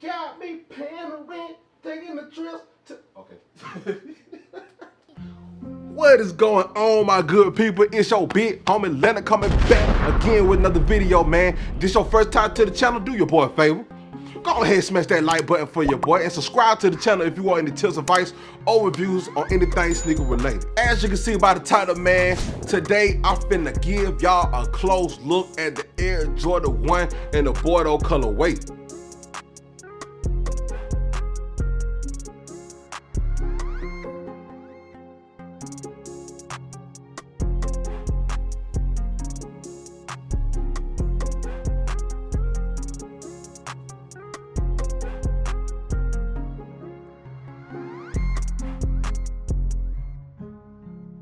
Got me paying the rent, taking the trips to... Okay. What is going on, my good people? It's your big homie Leonard coming back again with another video, man. This your first time to the channel, do your boy a favor. Go ahead and smash that like button for your boy and subscribe to the channel if you want any tips, advice, or reviews on anything sneaker related. As you can see by the title, man, today I'm finna give y'all a close look at the Air Jordan 1 in the Bordeaux colorway.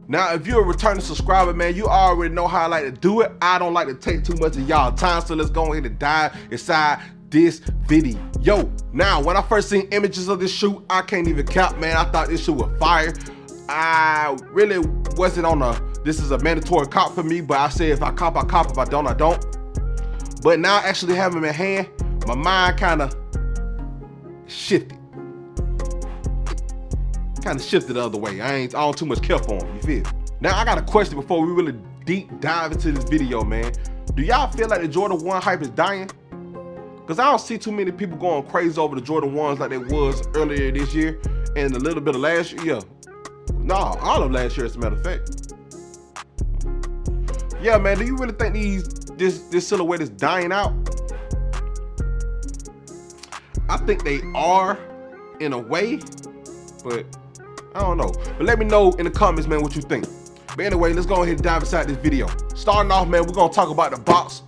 Now, if you're a returning subscriber, man, you already know how I like to do it. I don't like to take too much of y'all time, so let's go ahead and dive inside this video. Now, when I first seen images of this shoe, I can't even cap, man. I thought this shoe was fire. I really wasn't on this is a mandatory cop for me, but I said if I cop, I cop. If I don't, I don't. But now actually having them in hand, my mind kind of shifted. Kind of shifted the other way. I don't too much care for them, you feel? Now I got a question before we really deep dive into this video, man. Do y'all feel like the Jordan 1 hype is dying? Because I don't see too many people going crazy over the Jordan 1s like they was earlier this year and a little bit of last year. Yeah. Nah, all of last year as a matter of fact. Yeah, man, do you really think this silhouette is dying out? I think they are in a way, but I don't know. But let me know in the comments, man, what you think. But anyway, let's go ahead and dive inside this video. Starting off, man, we're gonna talk about the box.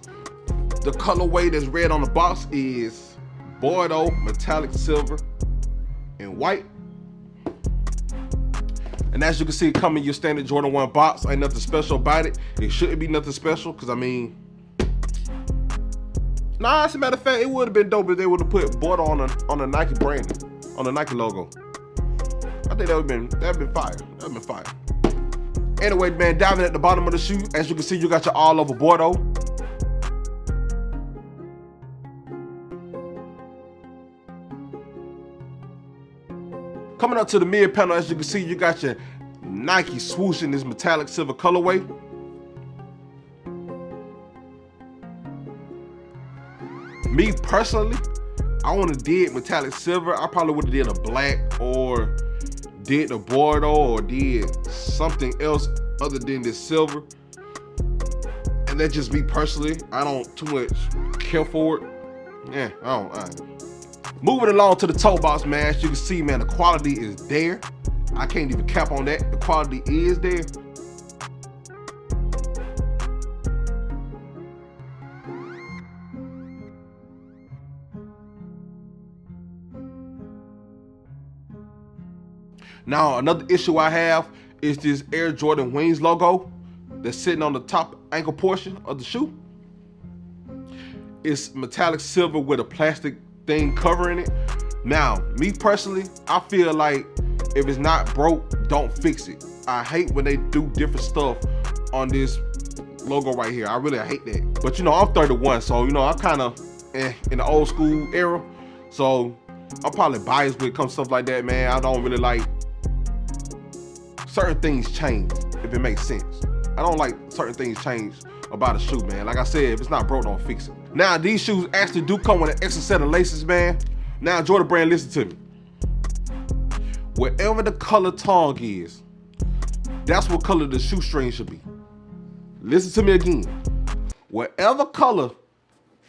The colorway that's red on the box is Bordeaux, metallic silver, and white. And as you can see, it come in your standard Jordan 1 box. Ain't nothing special about it. It shouldn't be nothing special, because I mean, nah, as a matter of fact, it would have been dope if they would have put Bordeaux on the Nike branding, on the Nike logo. I think that'd been fire. That'd been fire. Anyway, man, diving at the bottom of the shoe, as you can see, you got your all over Bordeaux. Coming up to the mid panel, as you can see, you got your Nike swoosh in this metallic silver colorway. Me personally, I would have did metallic silver. I probably would have did a black or did the Bordeaux or did something else other than this silver. And that's just me personally. I don't too much care for it. Yeah, I don't. Moving along to the toe box, man. As you can see, man, the quality is there. I can't even cap on that. The quality is there. Now, another issue I have is this Air Jordan Wings logo that's sitting on the top ankle portion of the shoe. It's metallic silver with a plastic thing covering it. Now, me personally, I feel like if it's not broke, don't fix it. I hate when they do different stuff on this logo right here. I really hate that. But you know, I'm 31, so you know, I'm kind of in the old school era. So I'm probably biased when it comes to stuff like that, man. I don't really like certain things change, if it makes sense. I don't like certain things change about a shoe, man. Like I said, if it's not broke, don't fix it. Now, these shoes actually do come with an extra set of laces, man. Now, Jordan Brand, listen to me. Wherever the color tongue is, that's what color the shoestring should be. Listen to me again. Wherever color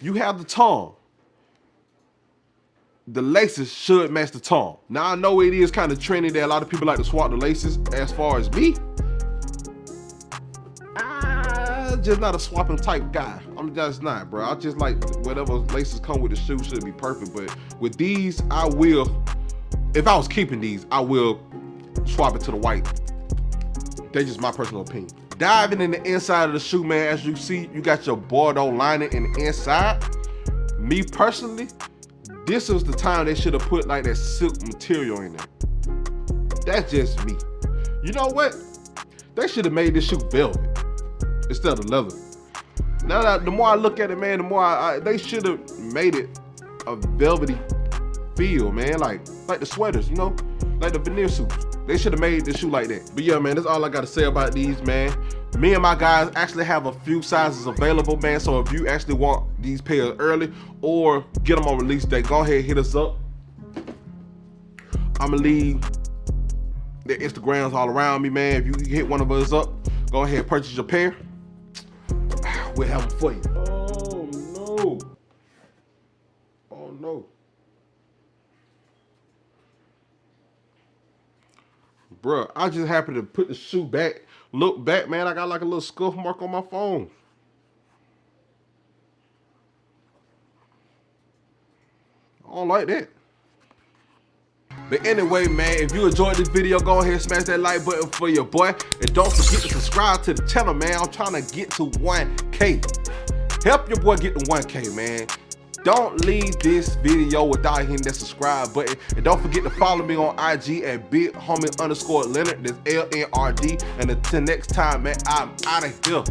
you have the tongue, the laces should match the tongue. Now, I know it is kind of trendy that a lot of people like to swap the laces. As far as me, I'm just not a swapping type guy. I'm just not, bro. I just like whatever laces come with the shoe should be perfect. But with these, I will, if I was keeping these, I will swap it to the white. That's just my personal opinion. Diving in the inside of the shoe, man, as you see, you got your Bordeaux lining in the inside. Me personally, this was the time they should have put like that silk material in there. That's just me. You know what? They should have made this shoe velvet instead of leather. Now that the more I look at it, man, the more they should have made it a velvety feel, man. Like the sweaters, you know, like the veneer suits. They should have made the shoe like that. But yeah, man, that's all I got to say about these, man. Me and my guys actually have a few sizes available, man. So if you actually want these pairs early or get them on release day, go ahead, hit us up. I'ma leave their Instagrams all around me, man. If you hit one of us up, go ahead, purchase your pair. We'll have them for you. Oh no. Oh no. Bruh, I just happened to put the shoe back, look back, man. I got like a little scuff mark on my phone. I don't like that. But anyway, man, if you enjoyed this video, go ahead and smash that like button for your boy. And don't forget to subscribe to the channel, man. I'm trying to get to 1K. Help your boy get to 1K, man. Don't leave this video without hitting that subscribe button. And don't forget to follow me on IG at BigHomie_Leonard. That's LNRD. And until next time, man, I'm out of here.